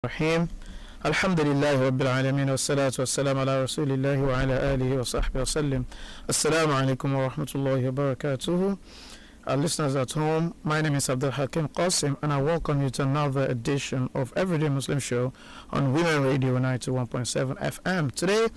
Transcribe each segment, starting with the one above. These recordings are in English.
الرحيم الحمد لله رب العالمين والصلاة والسلام على رسول الله وعلى آله وصحبه وسلم. Assalamu alaikum wa rahmatullahi wa barakatuhu. Our listeners at home, my name is Abdurrahman Qasim and I welcome you to another edition of Everyday Muslim Show on Women Radio 91.7 FM. Today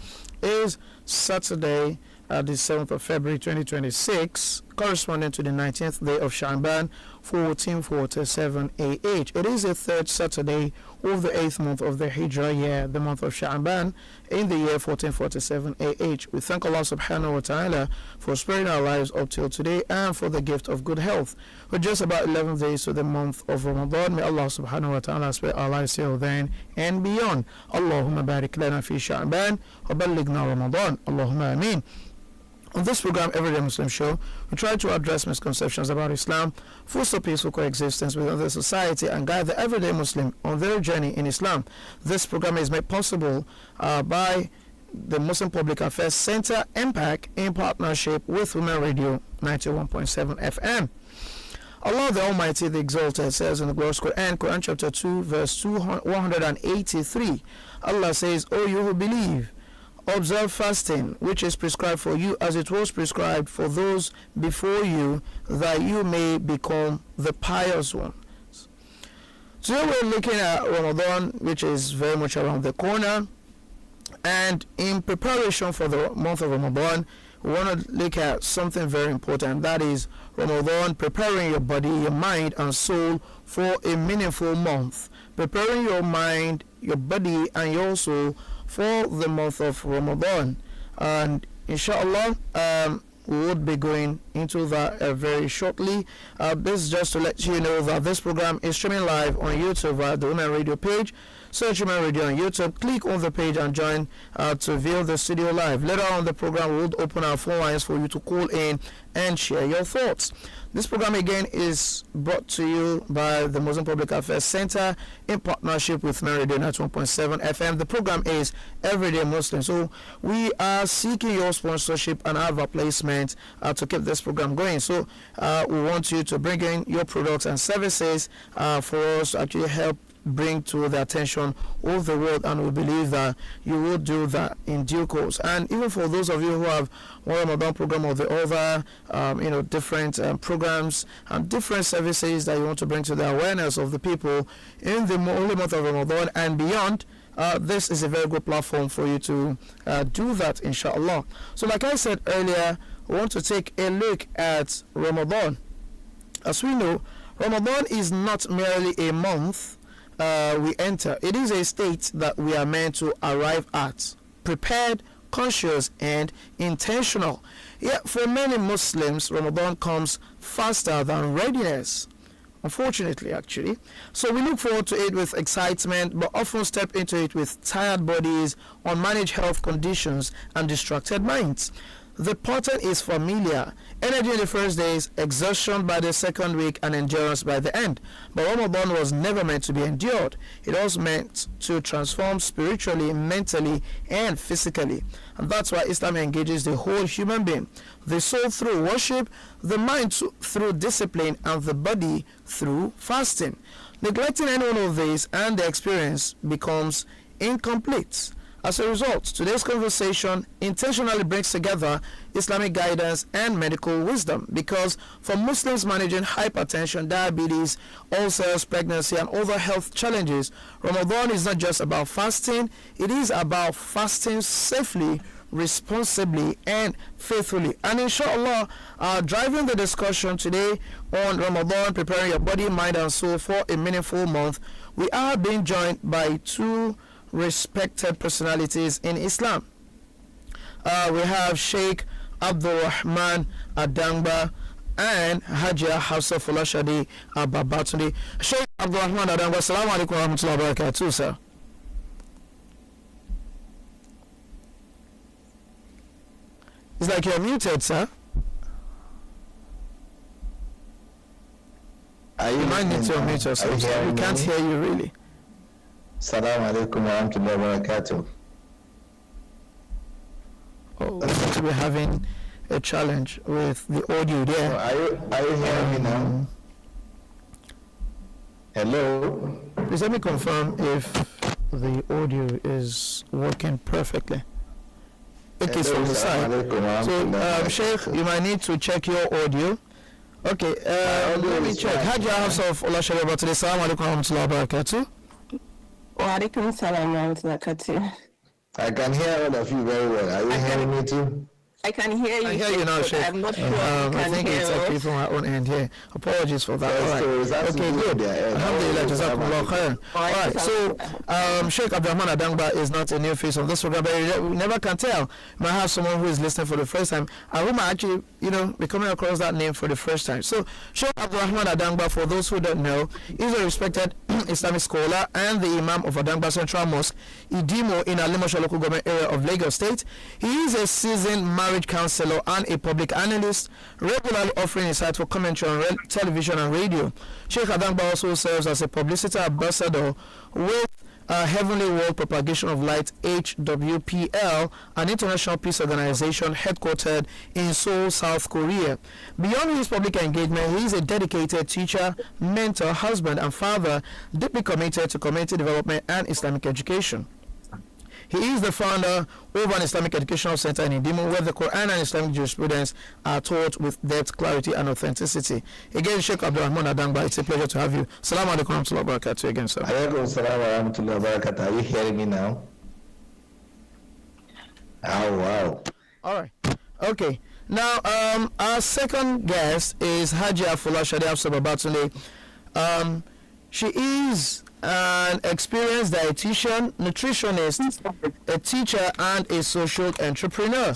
is Saturday, the 7th of February 2026, corresponding to the 19th day of Sha'ban 1447 AH. It is the third Saturday of the 8th month of the Hijrah year, the month of Sha'ban, in the year 1447 AH. We thank Allah subhanahu wa ta'ala for sparing our lives up till today and for the gift of good health. We're just about 11 days to the month of Ramadan. May Allah subhanahu wa ta'ala spare our lives till then and beyond. Allahumma barik lana fi Sha'ban wa ballighna Ramadan. Allahumma ameen. On this program, Everyday Muslim Show, we try to address misconceptions about Islam, foster peaceful coexistence within the society, and guide the everyday Muslim on their journey in Islam. This program is made possible by the Muslim Public Affairs Center, MPAC, in partnership with Women Radio 91.7 FM. Allah the Almighty, the Exalted, says in the glorious Quran, Quran chapter 2, verse 183, Allah says, O you who believe, observe fasting, which is prescribed for you as it was prescribed for those before you, that you may become the pious ones. Today we're looking at Ramadan, which is very much around the corner, and in preparation for the month of Ramadan, we want to look at something very important, that is Ramadan, preparing your body, your mind and soul for a meaningful month. Preparing your mind, your body and your soul for the month of Ramadan, and inshallah we would be going into that very shortly. This is just to let you know that this program is streaming live on YouTube at the Women Radio page. Search Women Radio on YouTube, click on the page and join to view the studio live. Later on the program, we will open our phone lines for you to call in and share your thoughts. This program again is brought to you by the Muslim Public Affairs Center in partnership with Women Radio 91.7 FM. The program is Everyday Muslim. So we are seeking your sponsorship and advertisement to keep this program going. So we want you to bring in your products and services for us to actually help bring to the attention of the world, and we believe that you will do that in due course. And even for those of you who have one Ramadan program or the other, different programs and different services that you want to bring to the awareness of the people in the holy month of Ramadan and beyond, this is a very good platform for you to do that, inshallah. So like I said earlier, we want to take a look at Ramadan. As we know, Ramadan is not merely a month we enter. It is a state that we are meant to arrive at, prepared, conscious and intentional. Yet for many Muslims, Ramadan comes faster than readiness, unfortunately actually. So we look forward to it with excitement, but often step into it with tired bodies, unmanaged health conditions and distracted minds. The pattern is familiar: energy in the first days, exhaustion by the second week and endurance by the end. But Ramadan was never meant to be endured. It was meant to transform spiritually, mentally and physically. And that's why Islam engages the whole human being: the soul through worship, the mind through discipline and the body through fasting. Neglecting any one of these and the experience becomes incomplete. As a result, today's conversation intentionally brings together Islamic guidance and medical wisdom, because for Muslims managing hypertension, diabetes, ulcers, pregnancy and other health challenges, Ramadan is not just about fasting, it is about fasting safely, responsibly and faithfully. And inshallah, driving the discussion today on Ramadan, preparing your body, mind and soul for a meaningful month, we are being joined by two respected personalities in Islam. We have Shaykh Abdurrahman Adangba and Hajia Hafsah Folashade Babatunde. Shaykh Abdurrahman Adangba, assalamu alaikum wa rahmatullahi wa barakatuh, sir. It's like you're muted, sir. You might need to unmute yourself, sir. We can't hear you really. Assalamu alaikum wa rahmatullahi wa barakatuh. Oh, we seem to be having a challenge with the audio there. Are you hearing me now? Hello. Please let me confirm if the audio is working perfectly. It is from the side. So, Shaykh, you might need to check your audio. Okay, let me check. Hajia, Hafsah of Folashade, Babatunde. Assalamu alaikum wa rahmatullahi wa barakatuh. Wa alaikum salam wa rahmatullahi wa barakatuh. I can hear all of you very well. Are you hearing me too? I can hear you. I hear you now, Shaykh. I'm not sure. I think it's actually from our own end here. Apologies for that. All right. Okay, good. Alhamdulillah, jazakumullah khairan. All right. So, Shaykh Abdurrahman Adangba is not a new face on this program, but we never can tell. You might have someone who is listening for the first time. I might actually, be coming across that name for the first time. So, Shaykh Abdurrahman Adangba, for those who don't know, is a respected Islamic scholar and the Imam of Adangba Central Mosque, Idimo, in Alimosha local government area of Lagos State. He is a seasoned marriage counselor and a public analyst, regularly offering insightful commentary on television and radio. Shaykh Adangba also serves as a publicity ambassador with Heavenly World Propagation of Light HWPL, an international peace organization headquartered in Seoul, South Korea. Beyond his public engagement, he is a dedicated teacher, mentor, husband, and father, deeply committed to community development and Islamic education. He is the founder of an Islamic educational center in Idimo, where the Quran and Islamic jurisprudence are taught with depth, clarity, and authenticity. Again, Sheikh Abdurrahman Adangba, it's a pleasure to have you. Assalamu alaikum wa rahmatullahi wa barakatuh again, sir. Alaikum salam wa rahmatullahi wa barakatuh. Are you hearing me now? Oh, wow. All right. Okay. Now, our second guest is Hajia Folashade Hafsah Babatunde. She is an experienced dietitian, nutritionist, a teacher, and a social entrepreneur.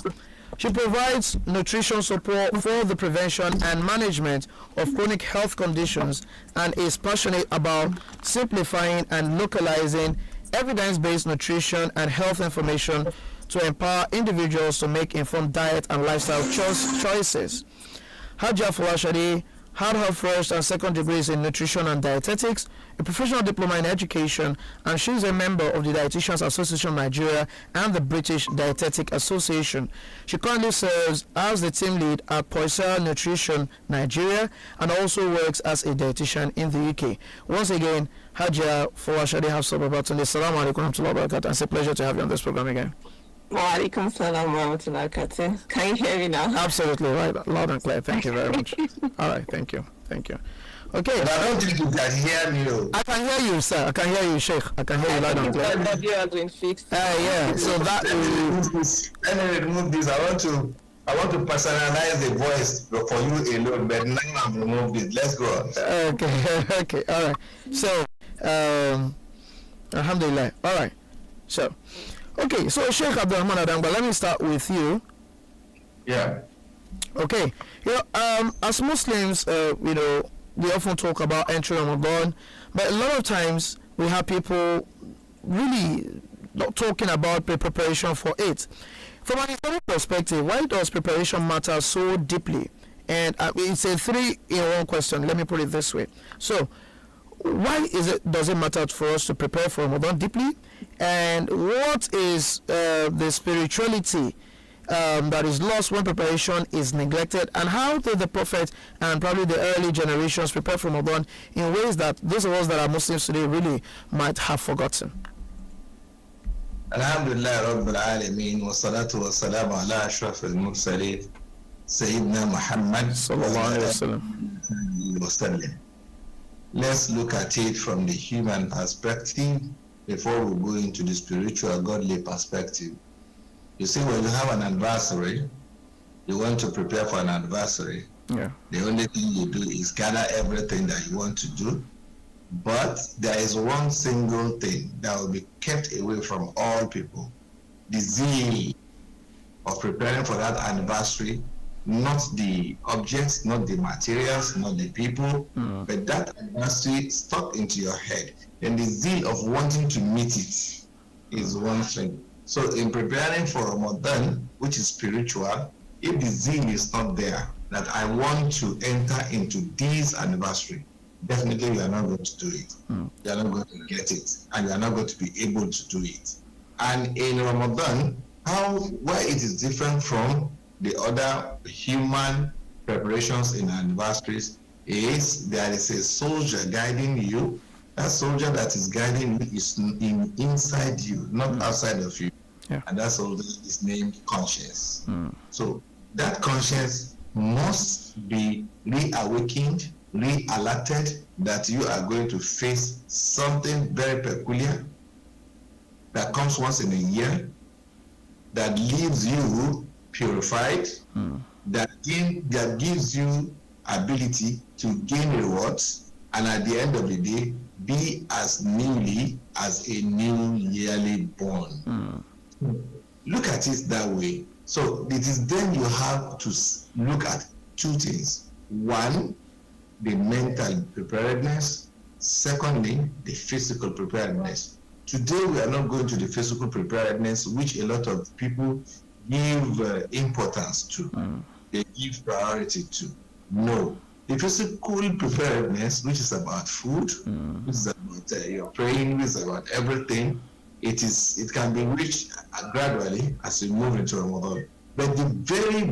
She provides nutrition support for the prevention and management of chronic health conditions and is passionate about simplifying and localizing evidence-based nutrition and health information to empower individuals to make informed diet and lifestyle choices. Hajia Folashade had her first and second degrees in nutrition and dietetics, a professional diploma in education, and she is a member of the Dietitians Association of Nigeria and the British Dietetic Association. She currently serves as the team lead at Poisson Nutrition Nigeria and also works as a dietitian in the UK. Once again, Hajia Folashade Hafsah Babatunde. Assalamu alaikum wa rahmatullahi wa barakatuh. It's a pleasure to have you on this program again. Wa alaikum salam wa rahmatullahi wa barakatuh. Can you hear me now? Absolutely right, loud and clear. Thank you very much. All right, thank you. Okay. But I don't think you can hear me. Though. I can hear you, sir. I can hear you, Sheikh. I can hear you loud and clear. The audio has been fixed. Yeah. So that Let me remove this. I want to personalize the voice for you alone, but now I've removed it. Let's go on. Okay. All right. So, alhamdulillah. All right. So, okay. So, Sheikh Abdurrahman Adangba, let me start with you. Yeah. Okay. As Muslims, we often talk about entering Ramadan, but a lot of times we have people really not talking about the preparation for it. From an Islamic perspective, why does preparation matter so deeply? And it's a 3-in-1 question. Let me put it this way. So, why does it matter for us to prepare for Ramadan deeply? And what is the spirituality that is lost when preparation is neglected, and how did the Prophet and probably the early generations prepare for Ramadan in ways that those of us that are Muslims today really might have forgotten? Alhamdulillah Rabbil Alameen wa salatu wa salam ala ashraf al-mursaleen Sayyidina Muhammad sallallahu alayhi wa sallam. Let's look at it from the human perspective before we go into the spiritual godly perspective. You see, when you have an anniversary, you want to prepare for an anniversary. Yeah. The only thing you do is gather everything that you want to do. But there is one single thing that will be kept away from all people. The zeal of preparing for that anniversary, not the objects, not the materials, not the people, but that anniversary stuck into your head. And the zeal of wanting to meet it is one thing. So in preparing for Ramadan, which is spiritual, if the zeal is not there, that I want to enter into this anniversary, definitely you are not going to do it. You are not going to get it, and you are not going to be able to do it. And in Ramadan, why it is different from the other human preparations in anniversaries is there is a soldier guiding you That soldier that is guiding you is inside you, not outside of you. Yeah. And that soldier is named conscience. So that conscience must be reawakened, re-alerted that you are going to face something very peculiar that comes once in a year, that leaves you purified, that gives you ability to gain rewards, and at the end of the day, be as newly as a newly born. Look at it that way. So it is then you have to look at two things. One, the mental preparedness. Secondly, the physical preparedness. Today we are not going to the physical preparedness, which a lot of people give importance to. They give priority to. No. The physical preparedness, which is about food, which is about your praying, which is about everything, it can be reached gradually as we move into Ramadan. But the very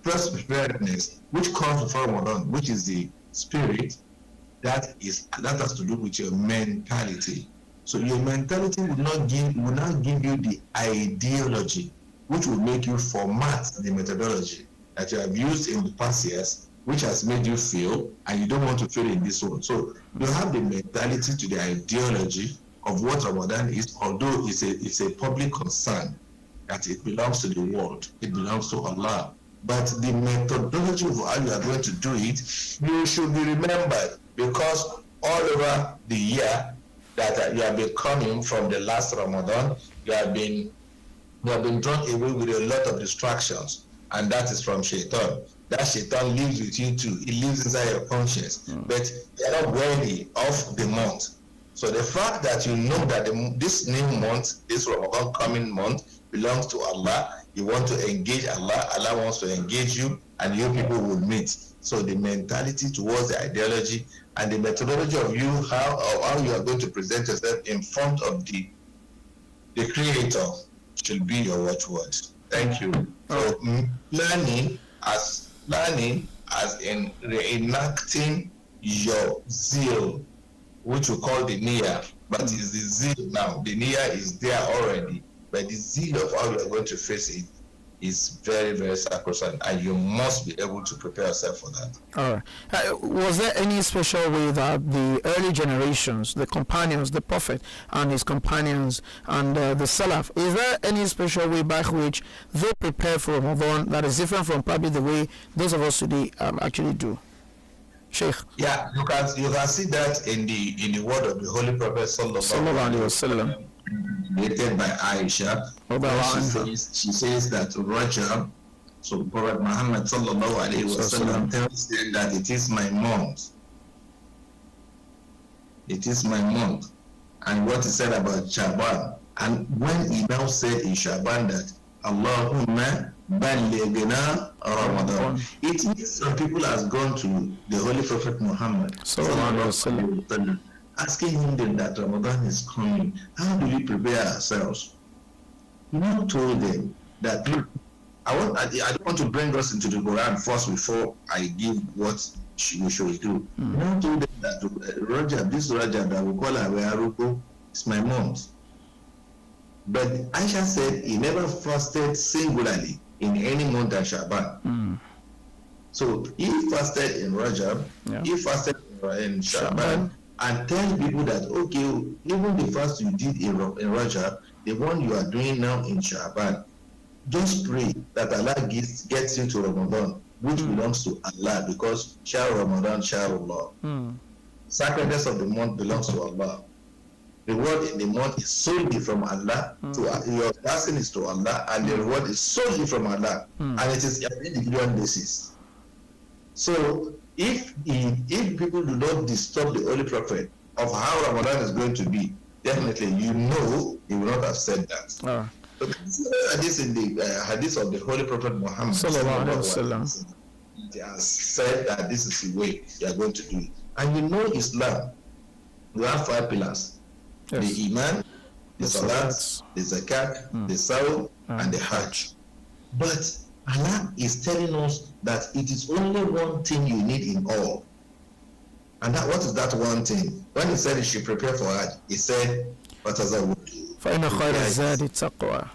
first preparedness, which comes before Ramadan, which is the spirit, that has to do with your mentality. So your mentality will not give you the ideology, which will make you format the methodology that you have used in the past years, which has made you feel, and you don't want to feel in this one. So you have the mentality to the ideology of what Ramadan is, although it's a public concern that it belongs to the world, it belongs to Allah. But the methodology of how you are going to do it, you should be remembered, because all over the year that you have been coming from the last Ramadan, you have been drawn away with a lot of distractions, and that is from Shaitan. That Shaitan lives with you too. It lives inside your conscience, but you are not worthy of the month. So the fact that you know that this new month, this Ramadan coming month, belongs to Allah, you want to engage Allah, Allah wants to engage you, and you people will meet. So the mentality towards the ideology and the methodology of you, how you are going to present yourself in front of the Creator should be your watchword. Thank you. So learning as in reenacting your zeal, which we call the niyyah, but it's the zeal now. The niyyah is there already, but the zeal of how you are going to face it is very, very sacrosanct, and you must be able to prepare yourself for that. All right. Was there any special way that the early generations, the companions, the Prophet and his companions, and the Salaf, is there any special way by which they prepare for Ramadan that is different from probably the way those of us today actually do? Shaykh. Yeah, you can see that in the word of the Holy Prophet Sallallahu Alaihi Wasallam, related by Aisha. She says that Rajab, so Prophet Muhammad Sallallahu Alaihi Wasallam tells them that it is my month. It is my month. And what he said about Shaban, and when he now said in Shaban that Allahumma Ballighna Ramadan, it means some people has gone to the Holy Prophet Muhammad Sallallahu Alaihi Wasallam, asking him that Ramadan is coming. How do we prepare ourselves? He now told them that, look, I don't want to bring us into the Quran first before I give what we should do. He now told them that this Rajab that we call Aruko is my month. But Aisha said he never fasted singularly in any month than Shaban. So he fasted in Rajab, he fasted in Shaban, and tell people that, okay, even the fast you did in Rajab, the one you are doing now in Shaban, just pray that Allah gets you to Ramadan, which belongs to Allah, because Shahr Ramadan, Shahr Allah. Sacredness of the month belongs to Allah. The reward in the month is solely from Allah. Your fasting is to Allah, and the reward is solely from Allah, and it is on an individual basis. So if people do not disturb the Holy Prophet of how Ramadan is going to be, definitely he will not have said that. So this in the hadith of the Holy Prophet Muhammad Sallallahu Alaihi Wasallam, he has said that this is the way you are going to do it. And Islam, we have 5 pillars. Yes. The Iman, the Salat, the Zakat, the Saum, and the Hajj. But Allah is telling us that it is only one thing you need in all, And that, what is that one thing? When he said he should prepare for Hajj, he said, فإن خير الزاد التقوى.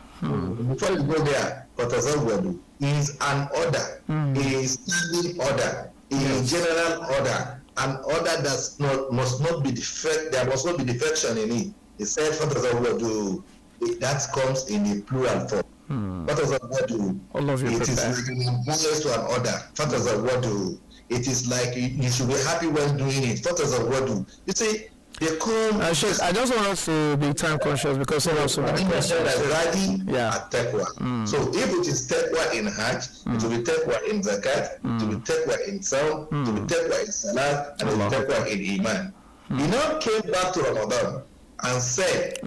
Before you go there, Fatazawwadu is an order, a standing order, a general order, an order that must not be defect. There must not be defection in it. He said, Fatazawwadu. That comes in a plural form. Fatazawwadu. It is like an advice to an order. Fatazawwadu. It is like you should be happy when doing it. Fatazawwadu. You see. They come. Sheikh, I just want us to be time conscious because there are so many questions. At taqwa. So if it is taqwa in Hajj, it will be taqwa in Zakat, it will be taqwa in Saum, it will be taqwa in Salat, and it will be taqwa in Iman. He now came back to Ramadan and said,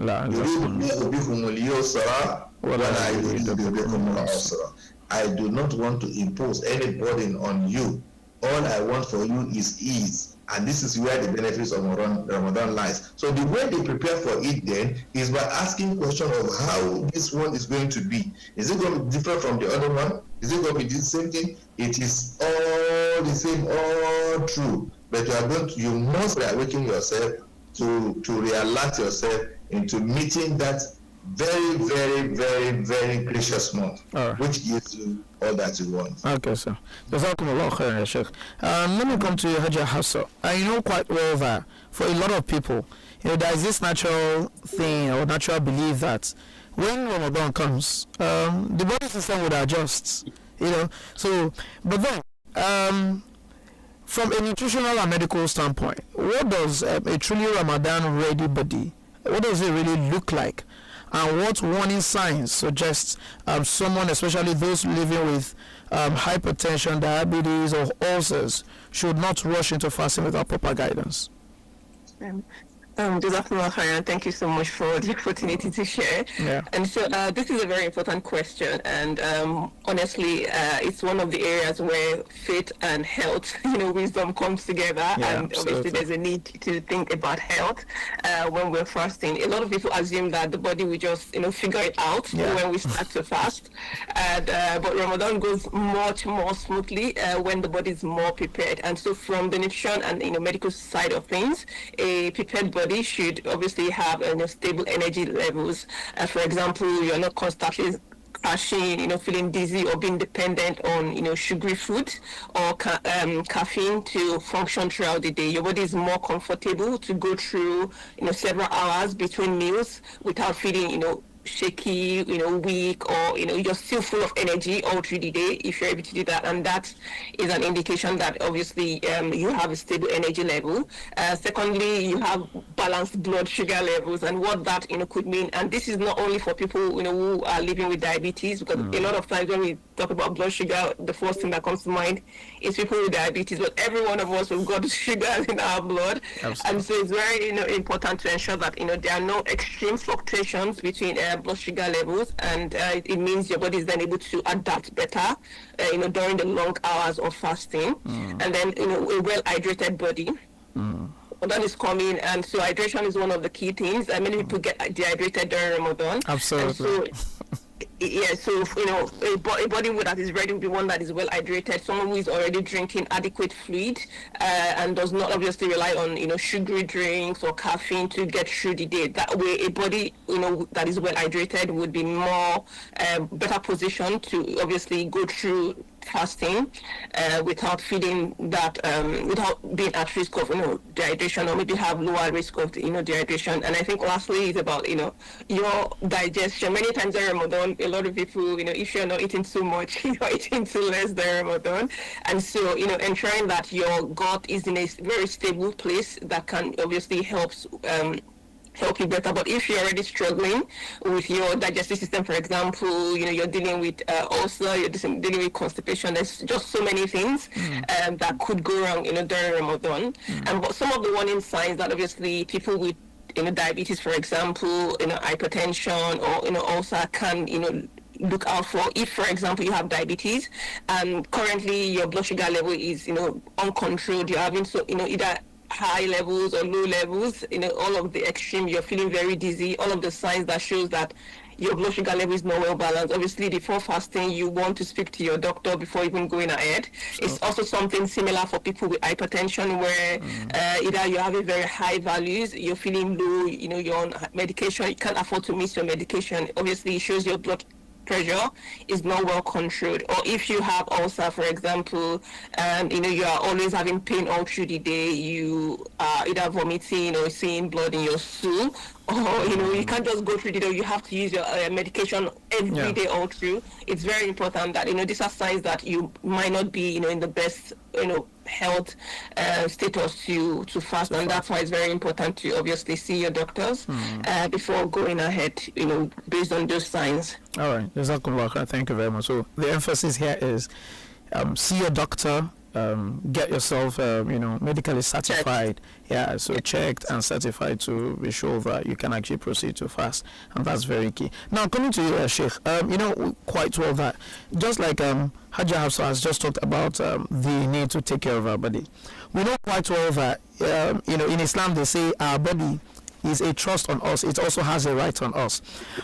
I do not want to impose any burden on you. All I want for you is ease. And this is where the benefits of Ramadan lies. So the way they prepare for it then is by asking questions of how this one is going to be. Is it going to be different from the other one? Is it going to be the same thing? It is all the same, all true. But you must awaken yourself to realign yourself into meeting that very, very, very, very gracious month, which gives you all that you want. Okay, sir. Jazakumullah khairan, Shaykh. Let me come to you, Hajia Hafsah. I know quite well that for a lot of people, there is this natural thing or natural belief that when Ramadan comes, the body system would adjust. So, but then, from a nutritional and medical standpoint, what does a truly Ramadan-ready body, what does it really look like? And what warning signs suggest someone, especially those living with hypertension, diabetes, or ulcers, should not rush into fasting without proper guidance? Thank you so much for the opportunity to share. Yeah. And so this is a very important question, and honestly, it's one of the areas where faith and health, wisdom comes together, and obviously there's a need to think about health when we're fasting. A lot of people assume that the body will just, figure it out when we start to fast, but Ramadan goes much more smoothly when the body is more prepared. And so from the nutrition and medical side of things, a prepared body should obviously have stable energy levels. For example, you're not constantly crashing, feeling dizzy or being dependent on, sugary food or caffeine to function throughout the day. Your body is more comfortable to go through, several hours between meals without feeling, shaky, weak, or you're still full of energy all through the day if you're able to do that, and that is an indication that obviously you have a stable energy level. Secondly, you have balanced blood sugar levels, and what that could mean. And this is not only for people who are living with diabetes, because a lot of times when we talk about blood sugar, the first thing that comes to mind is people with diabetes. But every one of us have got sugar in our blood. Absolutely. And so it's very important to ensure that there are no extreme fluctuations between blood sugar levels, and it means your body is then able to adapt better, during the long hours of fasting. And then, a well-hydrated body. Ramadan is coming, and so hydration is one of the key things. Many people get dehydrated during Ramadan. Absolutely. And so, a body that is ready will be one that is well hydrated, someone who is already drinking adequate fluid and does not obviously rely on, sugary drinks or caffeine to get through the day. That way, a body, that is well hydrated would be more better positioned to obviously go through fasting without feeling that, without being at risk of, dehydration, or maybe have lower risk of, dehydration. And I think lastly is about, your digestion. Many times during Ramadan, a lot of people, if you're not eating too much, you're eating too less during Ramadan. And so, ensuring that your gut is in a very stable place that can obviously help you better. But if you're already struggling with your digestive system, for example, you're dealing with ulcer, you're dealing with constipation, there's just so many things that could go wrong, during Ramadan. But some of the warning signs that obviously people with diabetes, for example, hypertension or ulcer can, look out for. If, for example, you have diabetes and currently your blood sugar level is, uncontrolled, you're having either high levels or low levels, all of the extreme, you're feeling very dizzy, all of the signs that shows that your blood sugar level is not well balanced. Obviously, before fasting, you want to speak to your doctor before even going ahead. It's also something similar for people with hypertension, where either you have a very high values, you're feeling low, you're on medication, you can't afford to miss your medication. Obviously, it shows your blood pressure is not well controlled. Or if you have ulcer, for example, and you are always having pain all through the day, you are either vomiting or seeing blood in your stool, or you can't just go through the day, you have to use your medication every day all through. It's very important that these are signs that you might not be in the best health status to fast, and that's why it's very important to obviously see your doctors before going ahead, based on those signs. All right, Jazakumullah, thank you very much. So the emphasis here is see your doctor, get yourself medically certified, checked and certified to be sure that you can actually proceed to fast, and that's very key. Now coming to you, Shaykh, quite well that just like Hajia Hafsah has just talked about the need to take care of our body, we know quite well that in Islam they say our body is a trust on us. It also has a right on us.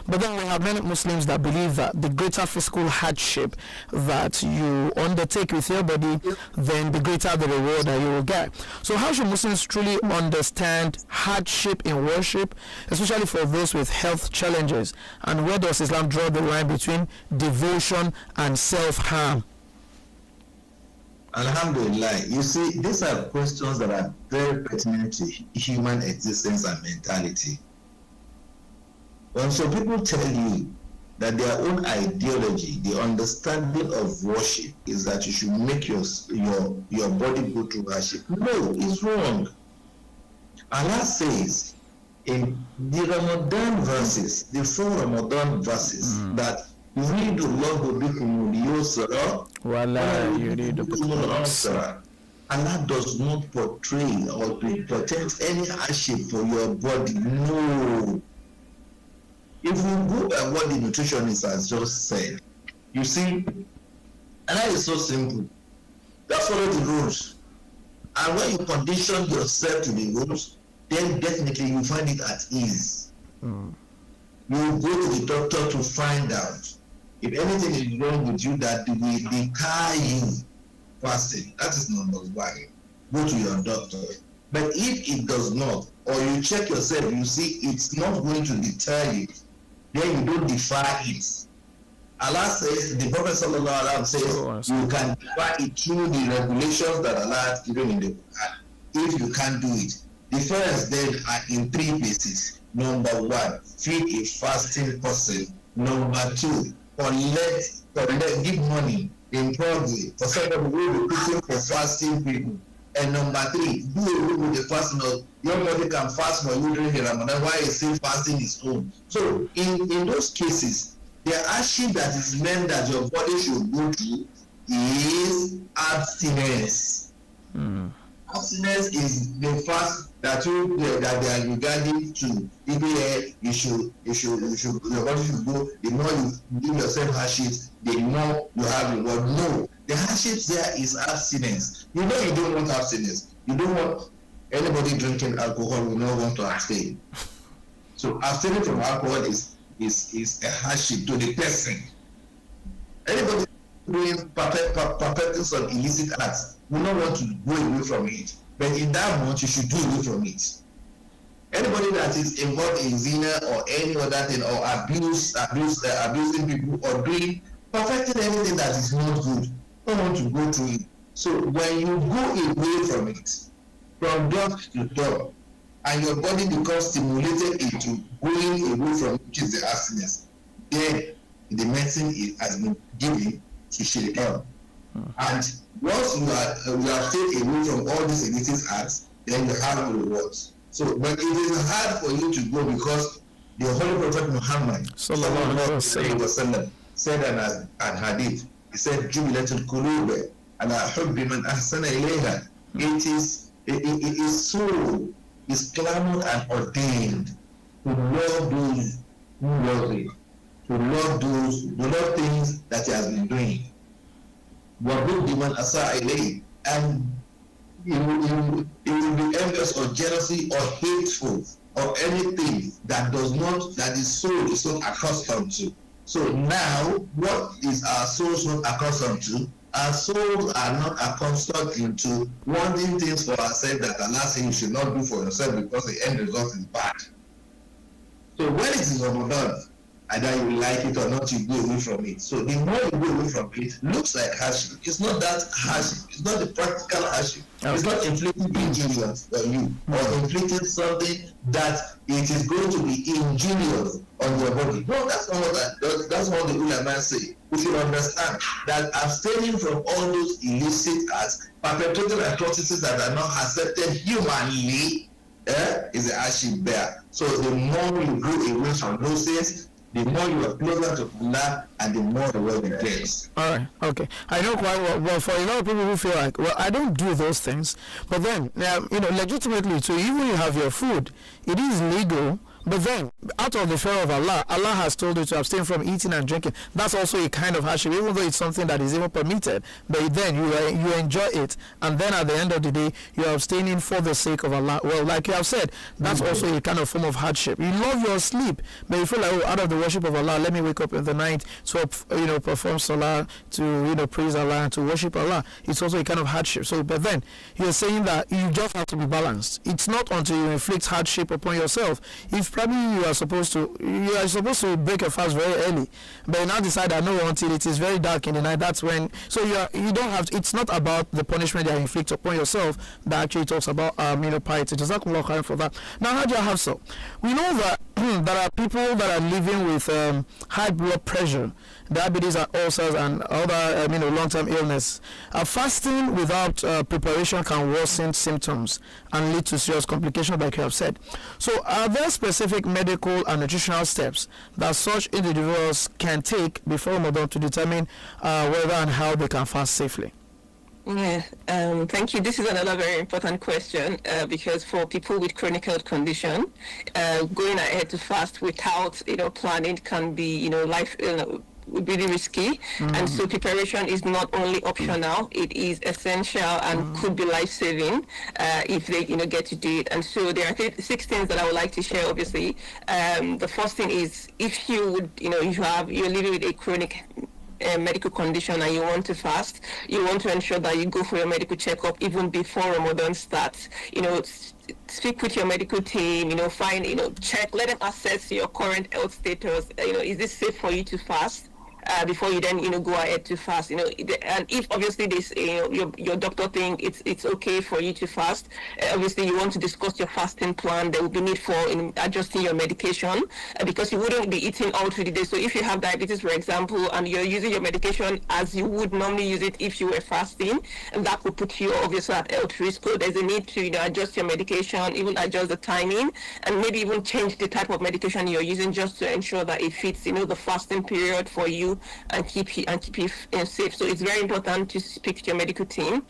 But then we have many Muslims that believe that the greater physical hardship that you undertake with your body, then the greater the reward that you will get. So how should Muslims truly understand hardship in worship, especially for those with health challenges? And where does Islam draw the line between devotion and self-harm? Alhamdulillah. You see, these are questions that are very pertinent to human existence and mentality. When some people tell you that their own ideology, the understanding of worship is that you should make your body go through worship, no, it's wrong. Allah says in the Ramadan verses, the 4 Ramadan verses, that يريد الله بكم اليسر ولا يريد بكم العسر. Allah does not portray or protect any hardship for your body. No. If we go by what the nutritionist has just said, you see, Allah is so simple. Just follow the rules. And when you condition yourself to the rules, then definitely you find it at ease. You go to the doctor to find out if anything is wrong with you that they deter you fasting. That is number one. Go to your doctor. But if it does not, or you check yourself, you see it's not going to deter you, then you don't defy it. Allah says, the Prophet sallallahu alaihi wasallam says, you can defy it through the regulations that Allah has given in the Quran. If you can't do it, the first then are in 3 places. Number 1, feed a fasting person. Number 2, collect, give money in probably for somebody who will be cooking for fasting people. And number 3, do away with the fasting of your body can fast for you during the Ramadan while it's still fasting its own. So in those cases, the action that is meant that your body should go through is abstinence. Abstinence is the fast that they are regarding to. Either you should your body should go. The more you give yourself hardships, the more you have reward. No, the hardships there is abstinence. You know you don't want abstinence. You don't want anybody drinking alcohol will not want to abstain. So abstaining from alcohol is a hardship to the person. Anybody doing perpetrating some illicit acts will not want to go away from it. But in that month, you should do away from it. Anybody that is involved in zina or any other thing, or abusing people, or doing perfecting anything that is not good, don't want to go through it. So when you go away from it, from dusk to dawn, and your body becomes stimulated into going away from it, which is the abstinence, then the medicine has been given to shake down. And once you are taken away from all these illicit acts, then you have the rewards. So, but it is hard for you to go because the Holy Prophet Muhammad sallallahu alaihi wasallam said an hadith. He said, "Jubilatul qulub ala hubbi man ahsana ilayha." It is so is clamored and ordained to love those who love it, to love things that he has been doing. And it will be envious or jealousy or hateful or anything that is soul is not accustomed to. So now, what is our soul not accustomed to? Our souls are not accustomed into wanting things for ourselves that Allah says you should not do for yourself because the end result is bad. So when it is Ramadan, either you like it or not, you go away from it. So the more you go away from it, looks like hardship. It's not that hardship. It's not the practical hardship. Okay. It's not inflicting injuries on you or inflicting something that it is going to be injurious on your body. No, that's not that's what the ulama say. We should understand that abstaining from all those illicit acts, perpetrating atrocities that are not accepted humanly, is a hardship there. So the more you go away from those things, the more you are closer to Allah and the more the world gets. All right, okay. I know quite well for a lot of people who feel like, well, I don't do those things, but then, legitimately, so even you have your food, it is legal. But then, out of the fear of Allah, Allah has told you to abstain from eating and drinking. That's also a kind of hardship, even though it's something that is even permitted. But then you enjoy it, and then at the end of the day, you're abstaining for the sake of Allah. Well, like you have said, that's also a kind of form of hardship. You love your sleep, but you feel like, out of the worship of Allah, let me wake up in the night to perform salah, to praise Allah, and to worship Allah. It's also a kind of hardship. So, but then you're saying that you just have to be balanced. It's not until you inflict hardship upon yourself. If probably you are supposed to break your fast very early, but you now decide that no, until it is very dark in the night, that's when. So you don't have to, it's not about the punishment that you inflict upon yourself that actually talks about piety. Jazakumullah khairan for that. Now, Hajia Hafsah, we know that there are people that are living with high blood pressure, diabetes and ulcers and other long-term illness. Fasting without preparation can worsen symptoms and lead to serious complications, like you have said. So are there specific medical and nutritional steps that such individuals can take before Ramadan to determine whether and how they can fast safely? Yeah, thank you. This is another very important question because for people with chronic health condition, going ahead to fast without planning can be life really risky. And so preparation is not only optional, it is essential and could be life-saving if they get to do it. And so there are 6 things that I would like to share. Obviously, the first thing is, if you would you're living with a chronic medical condition and you want to fast, you want to ensure that you go for your medical checkup even before Ramadan starts. Speak with your medical team, check, let them assess your current health status. Is this safe for you to fast? Before you then go ahead to fast, and if obviously this your doctor think it's okay for you to fast, obviously you want to discuss your fasting plan. There will be need for adjusting your medication because you wouldn't be eating all through the day. So if you have diabetes, for example, and you're using your medication as you would normally use it if you were fasting, and that could put you obviously at health risk. So there's a need to adjust your medication, even adjust the timing, and maybe even change the type of medication you're using just to ensure that it fits the fasting period for you and keep you safe. So it's very important to speak to your medical team.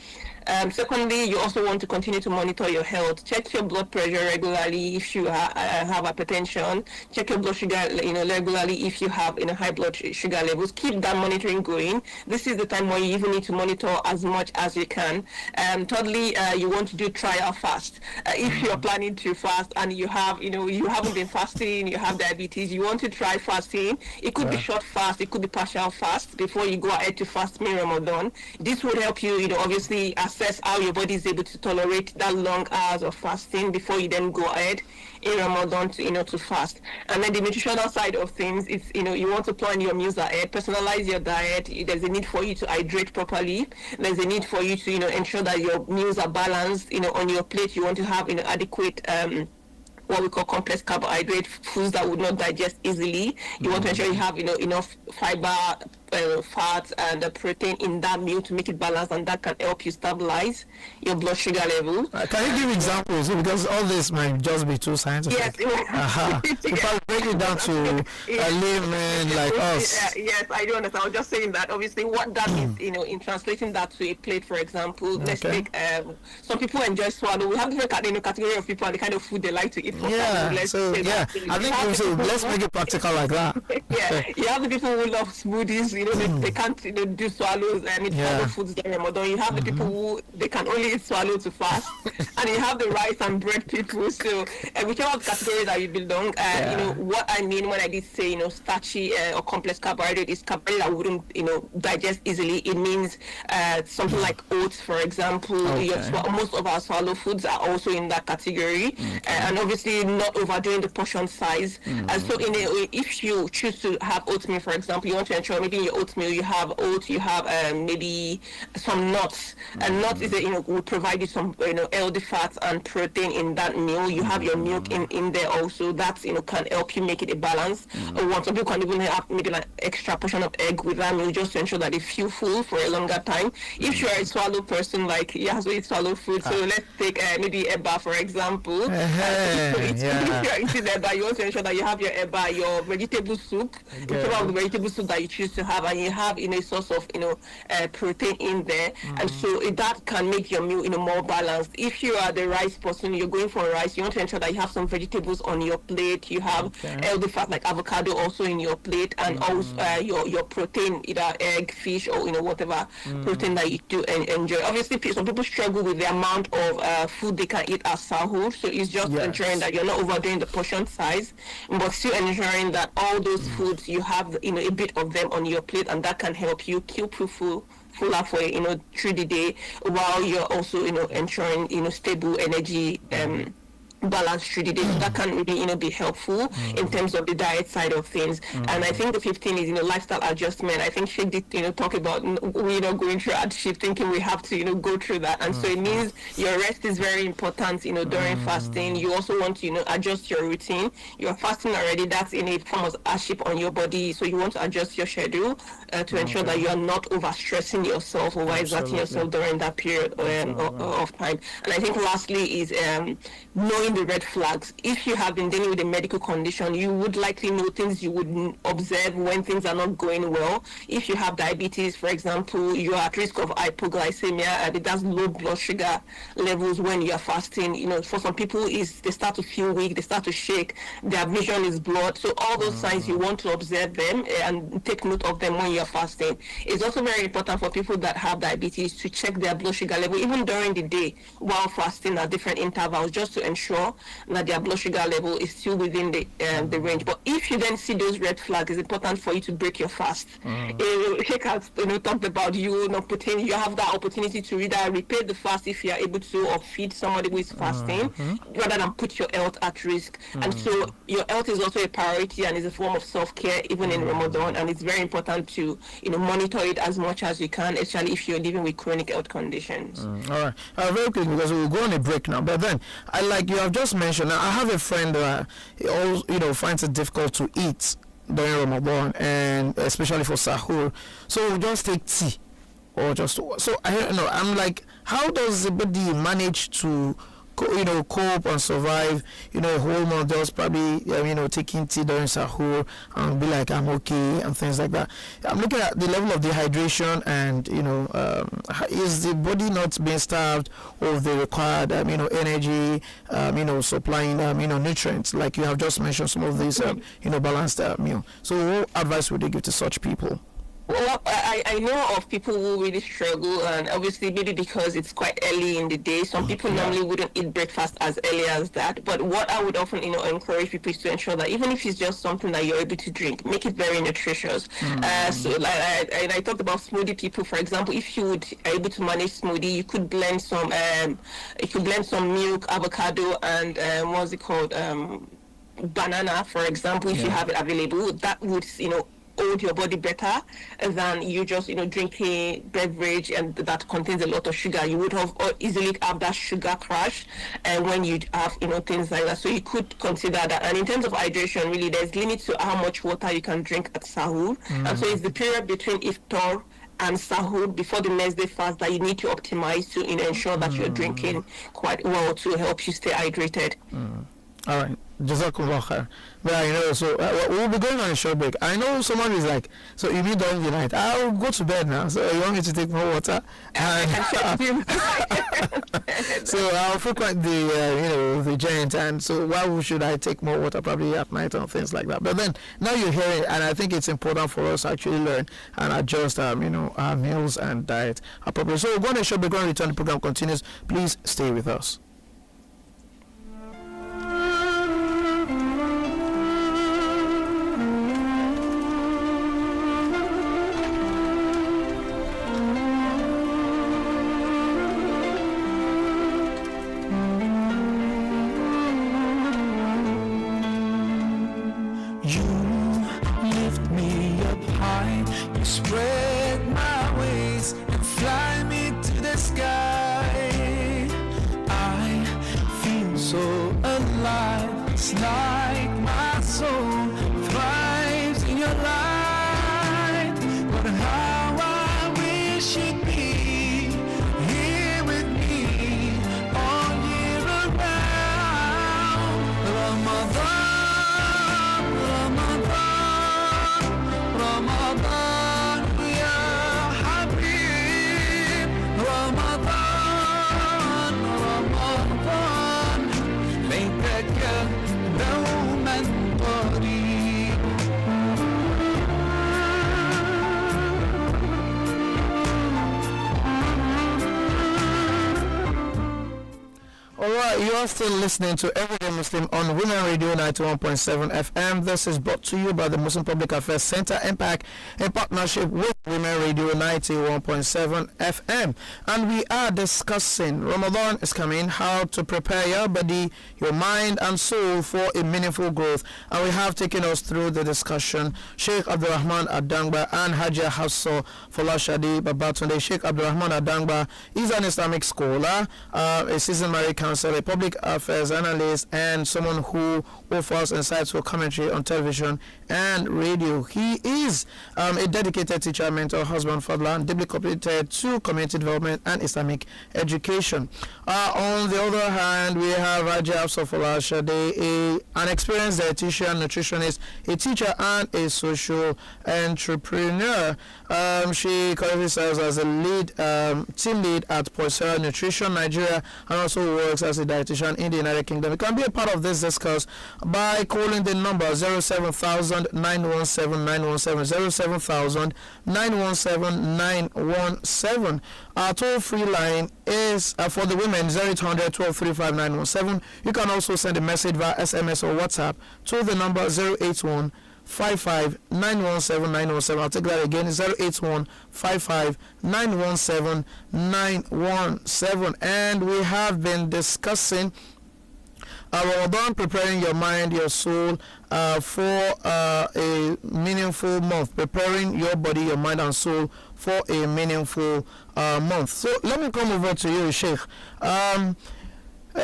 Secondly, you also want to continue to monitor your health. Check your blood pressure regularly if you have hypertension. Check your blood sugar regularly if you have high blood sugar levels. Keep that monitoring going. This is the time where you even need to monitor as much as you can. Thirdly, you want to do trial fast. If you're planning to fast and you have you haven't been fasting, you have diabetes, you want to try fasting. It could be short fast, it could be partial fast before you go ahead to fast in Ramadan. This would help you obviously assess how your body is able to tolerate that long hours of fasting before you then go ahead in Ramadan to to fast. And then the nutritional side of things is you want to plan your meals ahead, personalize your diet. There's a need for you to hydrate properly. There's a need for you to ensure that your meals are balanced. On your plate you want to have adequate what we call complex carbohydrate foods that would not digest easily. You want to ensure you have enough fiber, fats and protein in that meal to make it balanced, and that can help you stabilize your blood sugar level. Can you give examples? Because all this might just be too scientific. Yes. If I break it down to a layman like us. Yes, I do understand. I was just saying that obviously what that means, in translating that to a plate, for example, let's take some people enjoy swallow. We have different category of people and the kind of food they like to eat. I think let's make it practical like that. You have the people who love smoothies. they can't do swallows and eat swallow foods during Ramadan. You have the people who they can only eat swallow to fast, and you have the rice and bread people. So whichever category that you belong, what I mean when I did say starchy or complex carbohydrate is carbohydrate that wouldn't digest easily. It means something like oats, for example. Most of our swallow foods are also in that category, and obviously not overdoing the portion size. And so if you choose to have oatmeal, for example, you want to ensure maybe in your oatmeal you have oats, you have maybe some nuts, and nuts is will provide you some healthy fats and protein in that meal. You have your milk in there also. That can help you make it a balance. Or some people can even have maybe an extra portion of egg with that meal just to ensure that they feel full for a longer time. If you're a swallow person, like so eat swallow food, so let's take maybe eba, for example. If you're eating eba, you want to ensure that you have your eba, your vegetable soup, whichever of the vegetable soup that you choose to have, and you have a source of protein in there, and so that can make your meal more balanced. If you are the rice person, you're going for rice, you want to ensure that you have some vegetables on your plate, you have healthy fat like avocado also in your plate, and also your protein, either egg, fish, or whatever protein that you do enjoy. Obviously, some people struggle with the amount of food they can eat as sahur, so it's just ensuring that you're not overdoing the portion size, but still ensuring that all those foods you have a bit of them on your plate, and that can help you keep fuller for through the day, while you're also ensuring stable energy balance through the day. So that can really be helpful in terms of the diet side of things. And I think the 15 is lifestyle adjustment. I think Shaykh did talk about going through hardship, thinking we have to go through that, and so it means your rest is very important during fasting. You also want to adjust your routine. You're fasting already, that's in a form of hardship on your body, so you want to adjust your schedule to ensure that you are not overstressing yourself or exerting yourself during that period of time. And I think lastly is knowing the red flags. If you have been dealing with a medical condition, you would likely know things you would observe when things are not going well. If you have diabetes, for example, you are at risk of hypoglycemia, and it does low blood sugar levels when you are fasting. For some people, they start to feel weak, they start to shake, their vision is blurred. So all those signs, you want to observe them and take note of them when you are fasting. It's also very important for people that have diabetes to check their blood sugar level even during the day while fasting at different intervals, just to ensure that their blood sugar level is still within the range. But if you then see those red flags, it's important for you to break your fast. Shaykh has talked about you have that opportunity to either repair the fast if you are able to, or feed somebody who is fasting, rather than put your health at risk. And so your health is also a priority and is a form of self-care even in Ramadan, and it's very important to monitor it as much as you can, especially if you're living with chronic health conditions. All right, very quick, because we'll go on a break now. But then you have just mentioned, I have a friend he always, finds it difficult to eat during Ramadan, and especially for sahur. So we just take tea, or I'm like, how does the body manage to cope and survive a whole month, just probably taking tea during sahur and be like, I'm okay, and things like that. I'm looking at the level of dehydration, and is the body not being starved of the required energy, supplying nutrients, like you have just mentioned some of these balanced meal. So what advice would you give to such people? Well, I know of people who really struggle, and obviously maybe because it's quite early in the day, some people normally wouldn't eat breakfast as early as that. But what I would often encourage people is to ensure that even if it's just something that you're able to drink, make it very nutritious. So I talked about smoothie people, for example. If you would able to manage smoothie, you could blend some milk, avocado, and what's it called, banana, for example. If you have it available, that would hold your body better than you just drinking beverage and that contains a lot of sugar. You would have easily have that sugar crash when you have things like that. So you could consider that. And in terms of hydration, really there's limits to how much water you can drink at sahur. And so it's the period between iftar and sahur before the next day fast that you need to optimize to ensure that you're drinking quite well to help you stay hydrated. All right. Jazakumullah khair. But so we'll be going on a short break. I know someone is like, so you mean during the night? I'll go to bed now. So you want me to take more water? So I'll frequent the giant, and so why should I take more water? Probably at night and things like that. But then now you're hearing, and I think it's important for us to actually learn and adjust, our meals and diet appropriately. So we're going to a short break. When we return, the program continues. Please stay with us. Spread my wings and fly me to the sky. I feel so alive. It's like my soul thrives in your light. But how I wish you'd be here with me all year around. Ramadan, Ramadan, Ramadan. Alright, you are still listening to Everyday Muslim on Women Radio 91.7 FM. This is brought to you by the Muslim Public Affairs Center, Impact, in partnership with Women Radio 91.7 FM. And we are discussing Ramadan is coming, how to prepare your body, your mind and soul for a meaningful growth. And we have taken us through the discussion Shaykh Abdurrahman Adangba and Hajia Hafsah Folashade Babatunde. Shaykh Abdurrahman Adangba is an Islamic scholar, a seasoned married counselor, a public affairs analyst, and someone who offers insightful commentary on television and radio. He is a dedicated teacher, mentor, husband, father, and deeply committed to community development and Islamic education. On the other hand, we have Hajia Hafsah Folashade, an experienced dietitian, nutritionist, a teacher, and a social entrepreneur. She currently serves as a team lead at Poisera Nutrition Nigeria, and also works as a dietitian in the United Kingdom. You can be a part of this discourse by calling the number 07000 917 917 07000 917 917. Our toll-free line is for the women 0800 1235 917. You can also send a message via SMS or WhatsApp to the number 081 55 917 917. I'll take that again, 081 55 917 917. And we have been discussing Ramadan, preparing your mind, your soul for a meaningful month, preparing your body, your mind and soul for a meaningful month. So let me come over to you, Shaykh.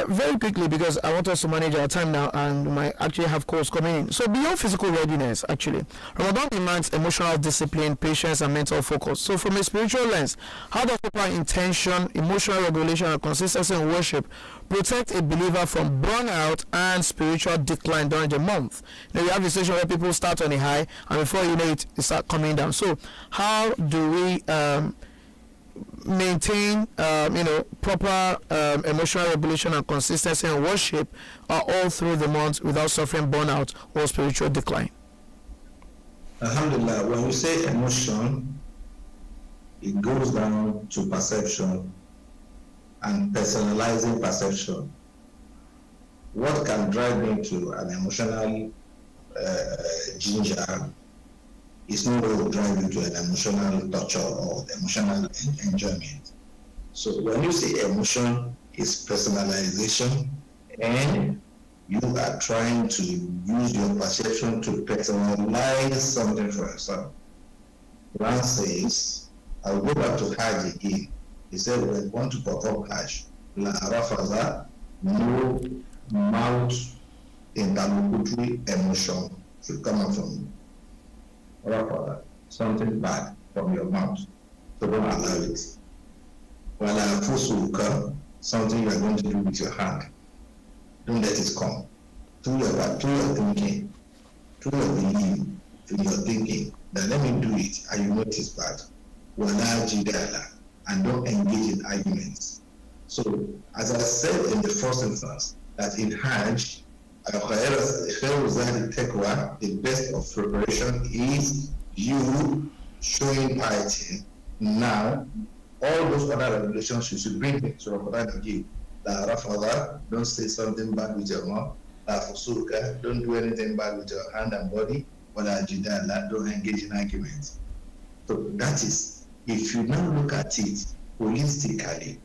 Very quickly, because I want us to manage our time now and we might actually have calls coming in. So beyond physical readiness, actually, Ramadan demands emotional discipline, patience, and mental focus. So from a spiritual lens, how does proper intention, emotional regulation, and consistency in worship protect a believer from burnout and spiritual decline during the month? You have a situation where people start on a high and before you know it, start coming down. So how do we maintain proper emotional regulation and consistency in worship all through the month without suffering burnout or spiritual decline? Alhamdulillah, when we say emotion, it goes down to perception and personalizing perception. What can drive me to an emotional ginger is not going to drive you to an emotional torture or emotional enjoyment. So when you say emotion, it's personalization, and you are trying to use your perception to personalize something for yourself. Quran says, I'll go back to Hajj again. He said, when you want to perform Hajj, La Rafaza, no mouth interlocutory emotion should come out from you. Rafaza, something bad from your mouth. So don't allow it. While a force will come, something you are going to do with your hand, don't let it come. through your thinking, through your belief, through your thinking, that let me do it, and you notice that, wala jidala, and don't engage in arguments. So, as I said in the first instance, that in Hajj, the best of preparation is you showing piety. Now, all those other regulations you should bring it to Ramadan again. La rafada, don't say something bad with your mouth. La fusuka, don't do anything bad with your hand and body. Wala jidala, don't engage in arguments. So that is, if you now look at it holistically,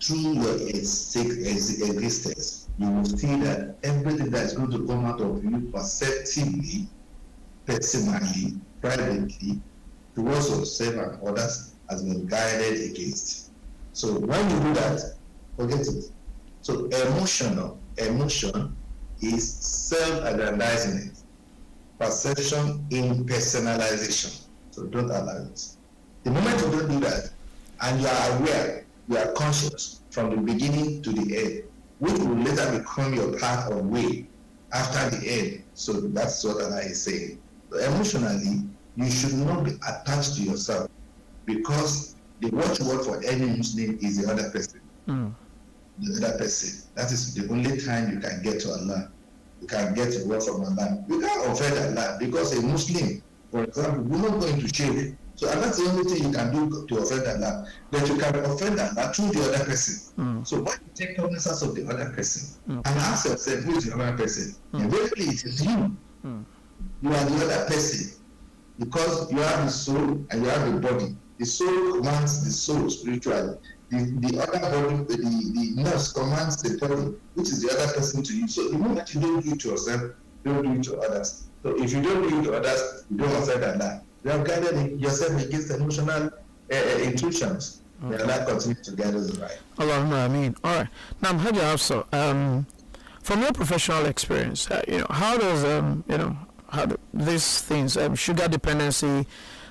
through your existence, you will see that everything that is going to come out of you perceptively, personally, privately, towards yourself and others has been guided against. So when you do that, forget it. So emotion is self-aggrandizement, perception impersonalization. So don't allow it. The moment you don't do that, and you are aware, you are conscious from the beginning to the end, which will later become your path or way after the end. So that's what Allah is saying. So emotionally, you should not be attached to yourself, because the watchword for any Muslim is the other person. The other person. That is the only time you can get to Allah. You can get a word from Allah. You can't offend Allah, because a Muslim, for example, will not go into shirk. So that's the only thing you can do to offend Allah. But you can offend Allah through the other person. So when you take cognizance of the other person and ask yourself, who is the other person? Eventually it is you. You are the other person, because you have the soul and you have the body. The soul commands the soul spiritually. The other body, the nurse commands the body, which is the other person to you. So the moment you don't do it to yourself, don't do it to others. So if you don't do it to others, you don't offend Allah. You have guided yourself against emotional intrusions. May Allah continue to guide us right. Allahumma ameen. All right. Now, Hajia Hafsah, from your professional experience, how does these things, sugar dependency,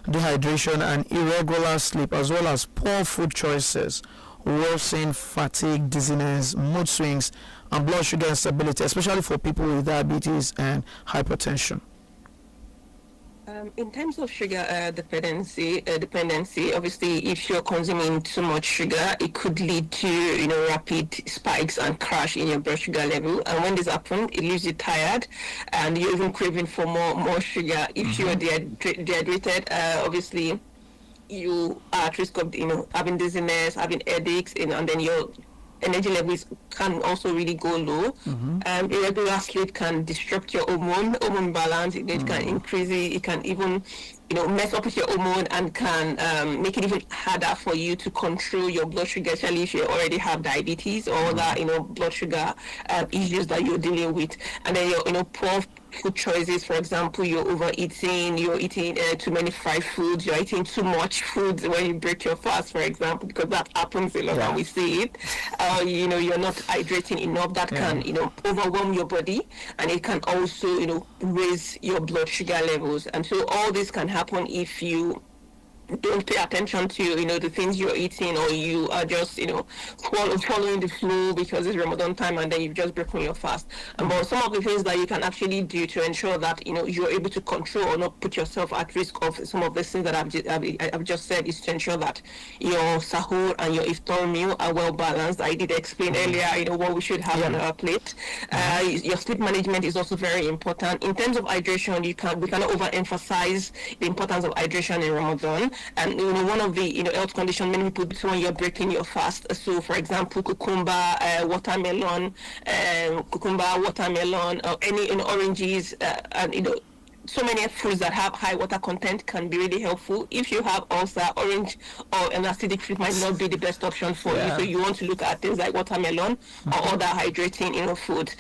dehydration, and irregular sleep, as well as poor food choices, worsen fatigue, dizziness, mood swings, and blood sugar instability, especially for people with diabetes and hypertension? In terms of sugar dependency, obviously, if you're consuming too much sugar, it could lead to rapid spikes and crash in your blood sugar level. And when this happens, it leaves you tired, and you're even craving for more sugar. If you're dehydrated, obviously, you are at risk of having dizziness, having headaches, and then your energy levels can also really go low. Irregular sleep can disrupt your hormone balance. It can increase it. It can even mess up with your hormone, and can make it even harder for you to control your blood sugar, especially if you already have diabetes or other blood sugar issues that you're dealing with. And then your poor food choices, for example, you're overeating, you're eating too many fried foods, you're eating too much food when you break your fast, for example, because that happens a lot when we see it. You're not hydrating enough. That can overwhelm your body, and it can also raise your blood sugar levels. And so all this can happen if you don't pay attention to the things you're eating, or you are just following the flow because it's Ramadan time and then you've just broken your fast. But some of the things that you can actually do to ensure that you're able to control or not put yourself at risk of some of the things that I've just said is to ensure that your sahur and your iftar meal are well balanced. I did explain earlier what we should have on our plate. Your sleep management is also very important. In terms of hydration, we cannot overemphasize the importance of hydration in Ramadan. And one of the health conditions many people do when you're breaking your fast. So, for example, cucumber, watermelon, or any oranges, and so many fruits that have high water content can be really helpful. If you have ulcer, orange or an acidic fruit might not be the best option for you. So you want to look at things like watermelon or other hydrating food.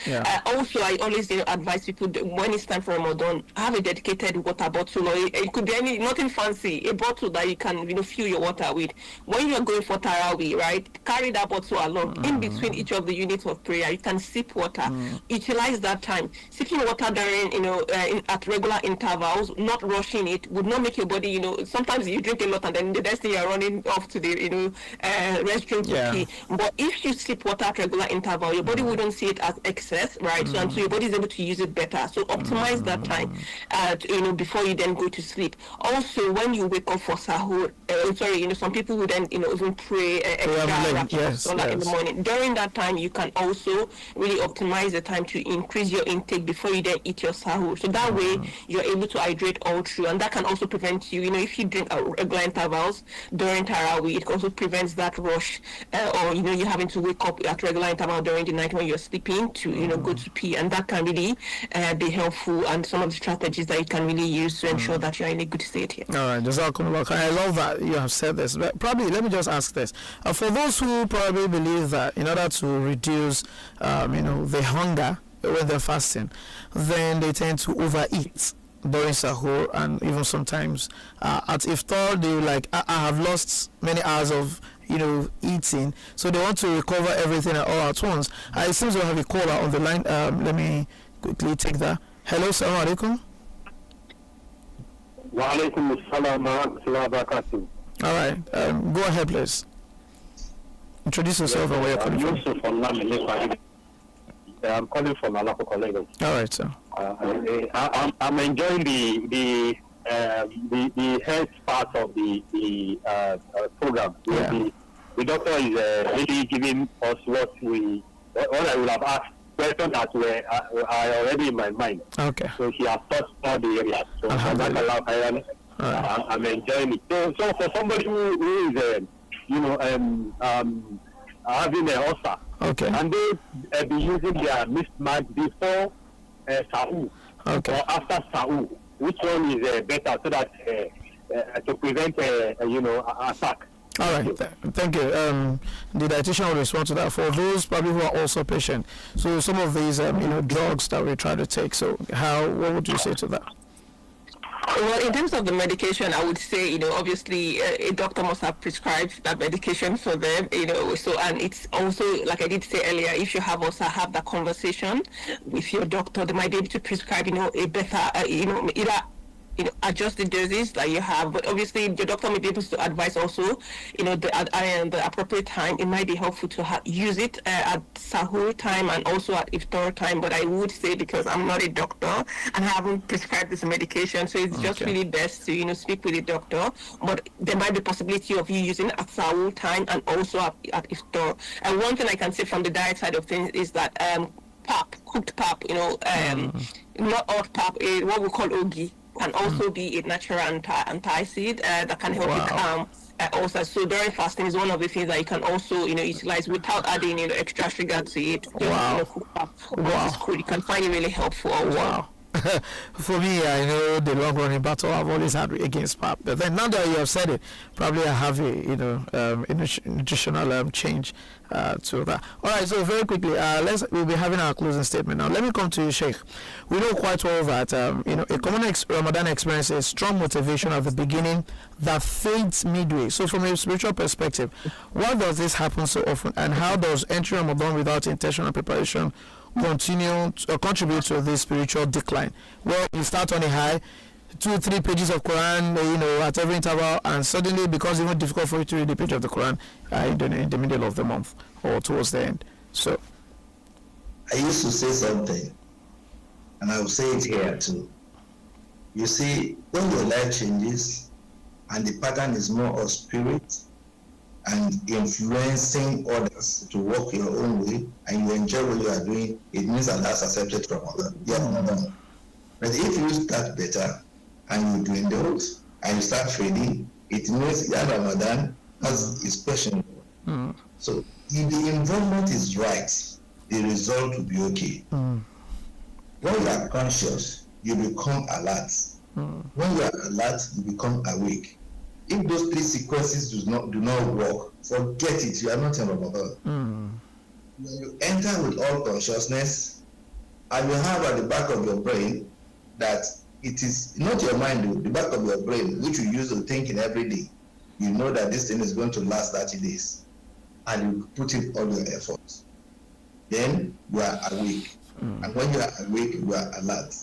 Also, I always advise people that when it's time for Ramadan, have a dedicated water bottle, or it could be nothing fancy, a bottle that you can fill your water with. When you're going for Tarawih, right, carry that bottle along. In between each of the units of prayer, you can sip water. Utilize that time. Sipping water during at regular regular intervals, not rushing it, would not make your body, sometimes you drink a lot and then the next thing you're running off to the, restroom to pee. But if you sip water at regular interval, your body wouldn't see it as excess, right? So, and so your body is able to use it better. So optimize that time, before you then go to sleep. Also, when you wake up for sahur, some people who then, even pray extra in the morning. During that time, you can also really optimize the time to increase your intake before you then eat your sahur. So that way, you're able to hydrate all through, and that can also prevent you, if you drink at regular intervals during Tarawih, it also prevents that rush, or, you having to wake up at regular interval during the night when you're sleeping to, go to pee, and that can really be helpful, and some of the strategies that you can really use to ensure that you're in a good state here. All right, Jazakumullah. I love that you have said this, but probably let me just ask this. For those who probably believe that in order to reduce, the hunger when they're fasting, then they tend to overeat during sahur, and even sometimes at iftar they like, I have lost many hours of eating, so they want to recover everything all at once. It seems we have a caller on the line. Let me quickly take that. Hello, assalamu alaikum. Wa alaikum assalam wa rahmatullahi wa barakatuh. All right, go ahead, please. Introduce yourself and where you're calling from. I'm calling from Alako, Lagos. All right, sir. I'm enjoying the health part of the program. Yeah. The doctor is really giving us what I would have asked, questions that were are already in my mind. Okay. So she has touched all the areas. So I'm enjoying it. So for somebody who is having a ulcer, okay, and they be using their mismatch before sahur, okay, or after sahur, which one is better, so that to prevent attack? All right, thank you. The dietitian will respond to that. For those probably who are also patient, so some of these drugs that we try to take, so what would you say to that? Well, in terms of the medication, I would say, obviously a doctor must have prescribed that medication for them, so, and it's also, like I did say earlier, if you have that conversation with your doctor, they might be able to prescribe, a better, either adjust the doses that you have, but obviously the doctor may be able to advise also, the appropriate time. It might be helpful to use it at sahur time and also at iftar time, but I would say, because I'm not a doctor and I haven't prescribed this medication, so it's just really best to, speak with the doctor, but there might be possibility of you using it at sahur time and also at iftar. And one thing I can say from the diet side of things is that cooked pap, not hot pap, what we call ogi, can also be a natural antacid that can help you calm ulcer. So during fasting is one of the things that you can also utilize without adding extra sugar to it. You can find it really helpful also. Wow. For me, I know the long running battle I've always had against pap, but then now that you have said it, probably I have a nutritional change to that. All right, so very quickly, we'll be having our closing statement now. Let me come to you, Shaykh. We know quite well that a common Ramadan experience is strong motivation at the beginning that fades midway. So from a spiritual perspective, why does this happen so often, and how does entering Ramadan without intentional preparation contribute to this spiritual decline? Well, you start on a high, 2-3 pages of Quran, at every interval, and suddenly it becomes even difficult for you to read the page of the Quran in the middle of the month or towards the end. So, I used to say something, and I will say it here too. You see, when your life changes, and the pattern is more of spirit and influencing others to walk your own way, and you enjoy what you are doing, it means that that's accepted from others. But if you start better and you dwindle and you start fading, it means that Ramadan is questionable. So if the involvement is right, the result will be okay. When you are conscious, you become alert. When you are alert, you become awake. If those three sequences do not work, forget it. You are not in Ramadan. When you enter with all consciousness, and you have at the back of your brain that it is not your mind, the back of your brain, which you use to think in every day. You know that this thing is going to last 30 days, and you put in all your efforts. Then you are awake, and when you are awake, you are alert.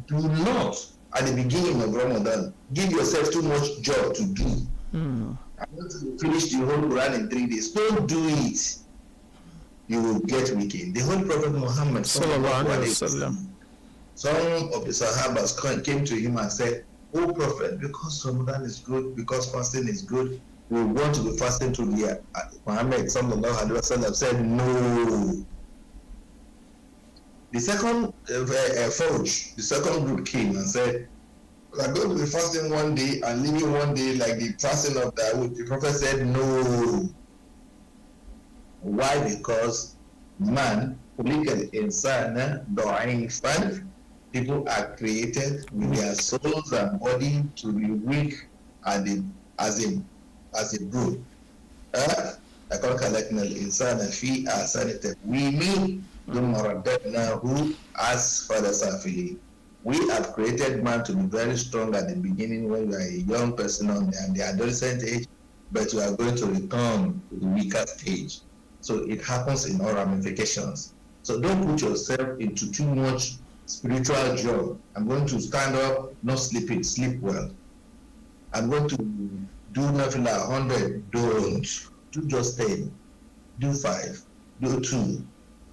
do not, at the beginning of Ramadan, give yourself too much job to do. I'm going to finish the whole Quran in 3 days. Don't do it. You will get weakened. The Holy Prophet Muhammad, sallallahu alaihi wasallam, some of the Sahabas came to him and said, "Oh Prophet, because Ramadan is good, because fasting is good, we want to be fasting to the year." Muhammad sallallahu alaihi wasallam said, "No." The second the second group came and said, "We are going to be fasting one day and living one day like the fasting of Dawood." The Prophet said, "No." Why? Because man, people are created with their souls and body to be weak and as a brute. We have created man to be very strong at the beginning when you are a young person and the adolescent age, but you are going to return to the weaker stage. So it happens in all ramifications. So don't put yourself into too much spiritual job. I'm going to stand up, not sleeping, sleep well. I'm going to do nafila 100, don't. Do just 10, do 5, do 2,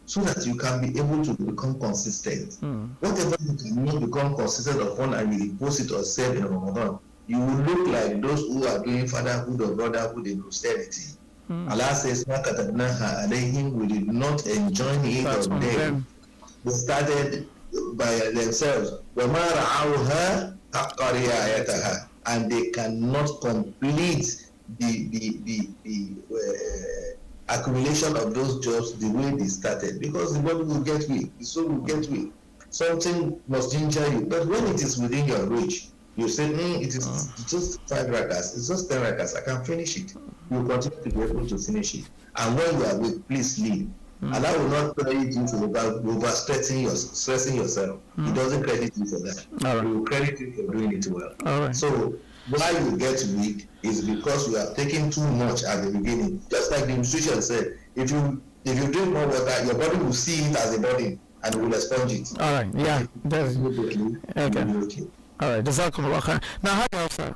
so that you can be able to become consistent. Whatever you cannot become consistent upon and you post it or save in Ramadan, you will look like those who are doing fatherhood or brotherhood in austerity. Allah says, we did not enjoin it on them. They started by themselves. And they cannot complete the accumulation of those jobs the way they started, because the body will get weak, the soul will get weak. Something must ginger you. But when it is within your reach, you say, it is just 5 rakas, it's just 10 rakas, I can finish it. You continue to be able to finish it. And when you are weak, please sleep. And that will not credit you for overstressing yourself. It doesn't credit you for that. It will credit you for doing it well. So why you get weak is because you are taking too much at the beginning. Just like the nutrition said, if you drink more water, your body will see it as a body and will expunge it. All right, yeah. Okay. All right, Jazakumullah khair. Now, Hafsah,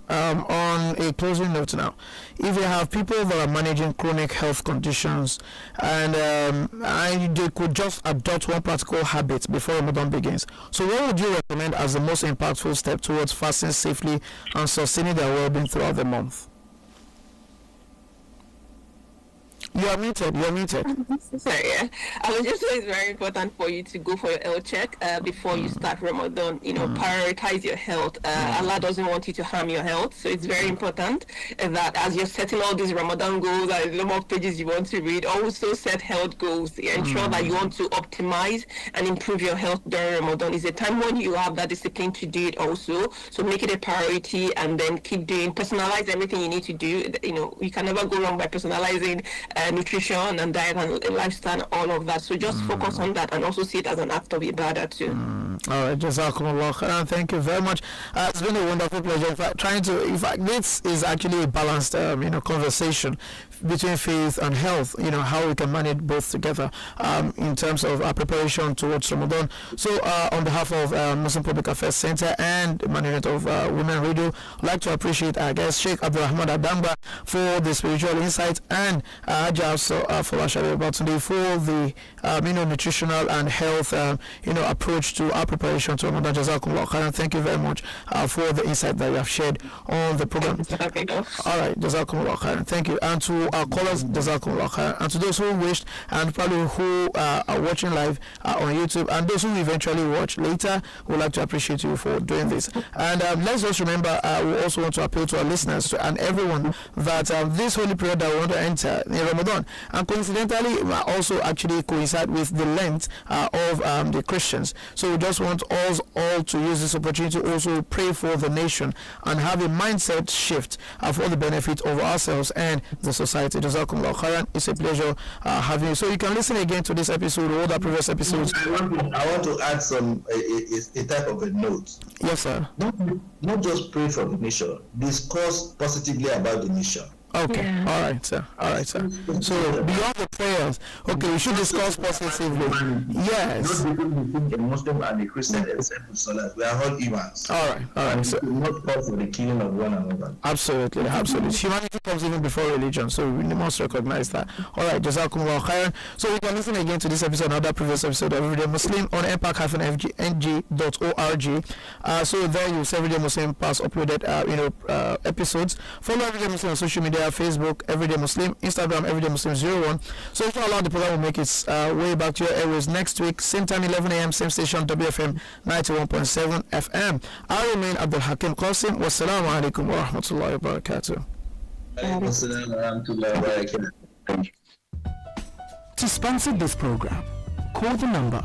on a closing note now, if you have people that are managing chronic health conditions and they could just adopt one practical habit before Ramadan begins, so what would you recommend as the most impactful step towards fasting safely and sustaining their well-being throughout the month? You're muted. Sorry, yeah. I was just saying it's very important for you to go for your health check before you start Ramadan. Prioritize your health. Allah doesn't want you to harm your health, so it's very important that as you're setting all these Ramadan goals and the number of pages you want to read, also set health goals. Ensure that you want to optimize and improve your health during Ramadan. It's a time when you have that discipline to do it also. So make it a priority and then keep doing. Personalize everything you need to do. You can never go wrong by personalizing nutrition and diet and lifestyle, all of that. So just focus on that and also see it as an act of ibadah too. All right, Jazakumullah khairan. Thank you very much. It's been a wonderful pleasure. In fact, this is actually a balanced, conversation between faith and health. How we can manage both together in terms of our preparation towards Ramadan. So, on behalf of Muslim Public Affairs Center and the management of Women Radio, I'd like to appreciate our guest Shaykh Abdurrahman Adangba for the spiritual insight and Hajia Folashade Babatunde for the nutritional and health approach to our preparation to Ramadan. Jazakumullah khairan. Thank you very much for the insight that you have shared on the program. All right, Jazakumullah khairan. Thank you. And to our callers, Jazakumullah khairan. And to those who wished and probably who are watching live on YouTube and those who eventually watch later, we'd like to appreciate you for doing this. And let's just remember, we also want to appeal to our listeners and everyone that this holy period that we want to enter in Ramadan, and coincidentally also actually coincide with the Lent of the Christians. So we just want us all to use this opportunity to also pray for the nation and have a mindset shift for the benefit of ourselves and the society. Jazakumullah khairan. It's a pleasure having you. So you can listen again to this episode or the previous episodes. I want to add a type of a note. Yes, sir. Not just pray for the nation. Discuss positively about the nation. Okay, Yeah. all right, sir. So beyond the prayers, okay, we should discuss positively. Yes. No difference between a Muslim and a Christian except for Salah. We are all humans. All right. So We not call for the killing of one another. absolutely. Humanity comes even before religion, so we must recognize that. All right, Jazakumullah khairan. So we can listen again to this episode, another previous episode of Everyday Muslim on empac-ng.org. So there you see Everyday Muslim past uploaded, episodes. Follow Everyday Muslim on social media, Facebook, Everyday Muslim, Instagram, Everyday Muslim 01. So inshallah, the program will make its way back to your airways next week, same time, 11 a.m., same station, WFM 91.7 FM. I remain Abdul Hakim Qasim. Wassalamu alaikum wa rahmatullahi wa barakatuh. Thank you. To sponsor this program, call the number